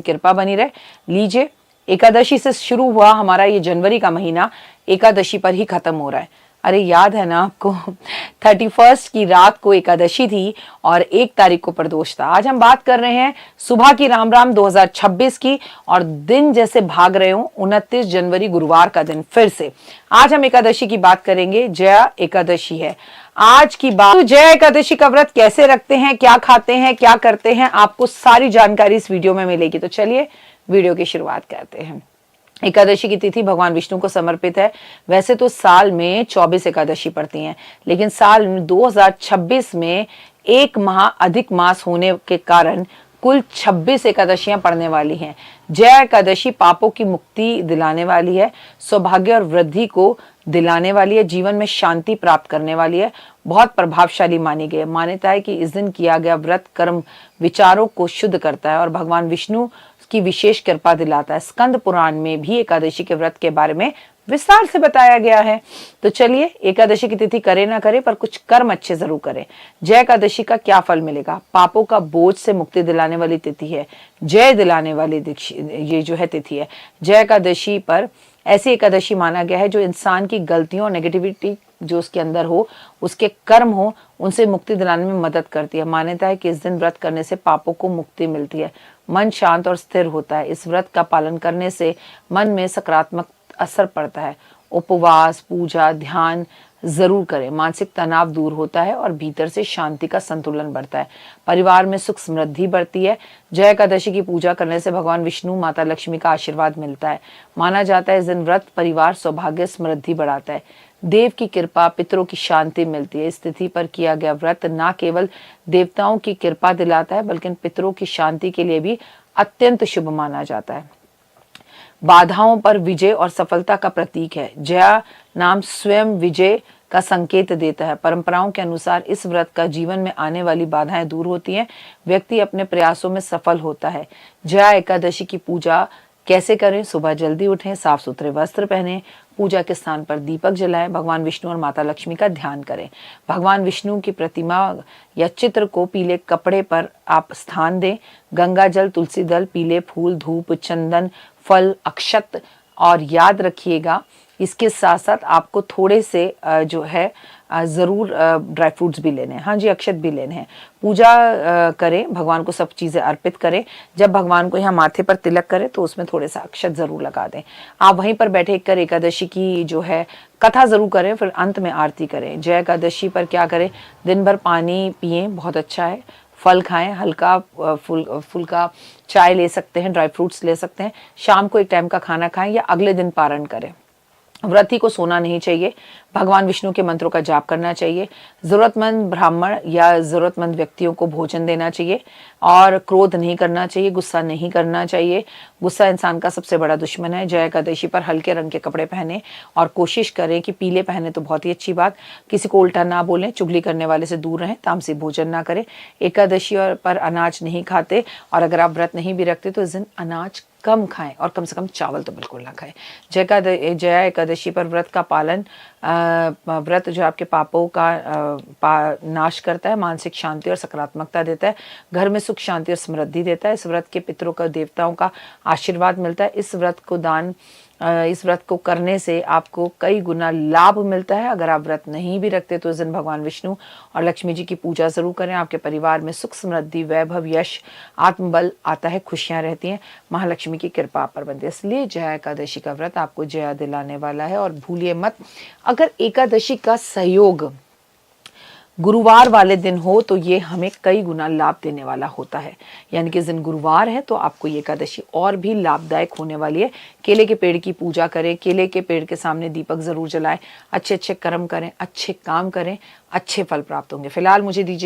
कृपा बनी रहे। लीजिए, एकादशी से शुरू हुआ हमारा ये जनवरी का महीना एकादशी पर ही खत्म हो रहा है। अरे याद है ना आपको, 31 की रात को एकादशी थी और 1 तारीख को प्रदोष था। आज हम बात कर रहे हैं सुबह की राम राम 2026 की, और दिन जैसे भाग रहे हो 29 जनवरी गुरुवार का दिन फिर से। आज हम एकादशी की बात करेंगे, जया एकादशी है आज की बात। तो जया एकादशी का व्रत कैसे रखते हैं, क्या खाते हैं, क्या करते हैं, आपको सारी जानकारी इस वीडियो में मिलेगी। तो चलिए वीडियो की शुरुआत करते हैं। एकादशी की तिथि भगवान विष्णु को समर्पित है। वैसे तो साल में 24 एकादशी पड़ती हैं, लेकिन साल 2026 में एक माह अधिक मास होने के कारण कुल 26 एकादशियां पड़ने वाली हैं। जया एकादशी पापों की मुक्ति दिलाने वाली है, सौभाग्य और वृद्धि को दिलाने वाली है, जीवन में शांति प्राप्त करने वाली है, बहुत प्रभावशाली मानी गई है। मान्यता है कि इस दिन किया गया व्रत कर्म विचारों को शुद्ध करता है और भगवान विष्णु की विशेष कृपा दिलाता है। स्कंद पुराण में भी एकादशी के व्रत के बारे में विस्तार से बताया गया है। तो चलिए, एकादशी की तिथि करे ना करे पर कुछ कर्म अच्छे जरूर करें। जय एकादशी का क्या फल मिलेगा? पापों का बोझ से मुक्ति दिलाने वाली तिथि है, जय दिलाने वाली ये जो है तिथि है। जय एकादशी पर ऐसी एकादशी माना गया है जो इंसान की गलतियों और नेगेटिविटी जो उसके अंदर हो, उसके कर्म हो, उनसे मुक्ति दिलाने में मदद करती है। मान्यता है कि इस दिन व्रत करने से पापों को मुक्ति मिलती है, मन शांत और स्थिर होता है। इस व्रत का पालन करने से मन में सकारात्मक असर पड़ता है। उपवास, पूजा, ध्यान जरूर करें, मानसिक तनाव दूर होता है और भीतर से शांति का संतुलन बढ़ता है। परिवार में सुख समृद्धि बढ़ती है। जय एकादशी की पूजा करने से भगवान विष्णु, माता लक्ष्मी का आशीर्वाद मिलता है। माना जाता है इस दिन व्रत परिवार, सौभाग्य, समृद्धि बढ़ाता है। देव की कृपा, पितरों की शांति मिलती है। इस तिथि पर किया गया व्रत न केवल देवताओं की कृपा दिलाता है बल्कि पितरों की शांति के लिए भी अत्यंत शुभ माना जाता है। बाधाओं पर विजय और सफलता का प्रतीक है। जया नाम स्वयं विजय का संकेत देता है। परंपराओं के अनुसार इस व्रत का जीवन में आने वाली बाधाएं दूर होती हैं, व्यक्ति अपने प्रयासों में सफल होता है। जया एकादशी की पूजा कैसे करें? सुबह जल्दी उठें, साफ सुथरे वस्त्र पहनें, पूजा के स्थान पर दीपक जलाएं, भगवान विष्णु और माता लक्ष्मी का ध्यान करें। भगवान विष्णु की प्रतिमा या चित्र को पीले कपड़े पर आप स्थान दें। गंगा जल, तुलसी दल, पीले फूल, धूप, चंदन, फल, अक्षत, और याद रखिएगा इसके साथ साथ आपको थोड़े से जो है जरूर ड्राई फ्रूट्स भी लेने हैं। हाँ जी, अक्षत भी लेने हैं। पूजा करें, भगवान को सब चीजें अर्पित करें। जब भगवान को यहाँ माथे पर तिलक करें तो उसमें थोड़े सा अक्षत जरूर लगा दें। आप वहीं पर बैठे कर एकादशी की जो है कथा जरूर करें, फिर अंत में आरती करें। जय एकादशी पर क्या करें? दिन भर पानी पिएं, बहुत अच्छा है। फल खाएं, हल्का फुल्का चाय ले सकते हैं, ड्राई फ्रूट्स ले सकते हैं। शाम को एक टाइम का खाना खाएं या अगले दिन पारण करें। व्रती को सोना नहीं चाहिए, भगवान विष्णु के मंत्रों का जाप करना चाहिए। जरूरतमंद ब्राह्मण या जरूरतमंद व्यक्तियों को भोजन देना चाहिए और क्रोध नहीं करना चाहिए, गुस्सा नहीं करना चाहिए। गुस्सा इंसान का सबसे बड़ा दुश्मन है। जय एकादशी पर हल्के रंग के कपड़े पहने और कोशिश करें कि पीले पहने तो बहुत ही अच्छी बात। किसी को उल्टा ना बोलें, चुगली करने वाले से दूर रहें, तामसी भोजन ना करें। एकादशी पर अनाज नहीं खाते, और अगर आप व्रत नहीं भी रखते तो इस दिन अनाज कम खाएं और कम से कम चावल तो बिल्कुल ना खाएं। जया एकादशी पर व्रत का पालन, व्रत जो आपके पापों का नाश करता है, मानसिक शांति और सकारात्मकता देता है, घर में सुख शांति और समृद्धि देता है। इस व्रत के पितरों का, देवताओं का आशीर्वाद मिलता है। इस व्रत को करने से आपको कई गुना लाभ मिलता है। अगर आप व्रत नहीं भी रखते तो इस दिन भगवान विष्णु और लक्ष्मी जी की पूजा जरूर करें। आपके परिवार में सुख समृद्धि, वैभव, यश, आत्मबल आता है, खुशियां रहती हैं, महालक्ष्मी की कृपा पर बनती है। इसलिए जया एकादशी का व्रत आपको जया दिलाने वाला है। और भूलिए मत, अगर एकादशी का सहयोग गुरुवार वाले दिन हो तो ये हमें कई गुना लाभ देने वाला होता है। यानी कि इस दिन गुरुवार है तो आपको ये एकादशी और भी लाभदायक होने वाली है। केले के पेड़ की पूजा करें, केले के पेड़ के सामने दीपक जरूर जलाएं, अच्छे अच्छे कर्म करें, अच्छे काम करें, अच्छे फल प्राप्त होंगे। फिलहाल मुझे दीजिए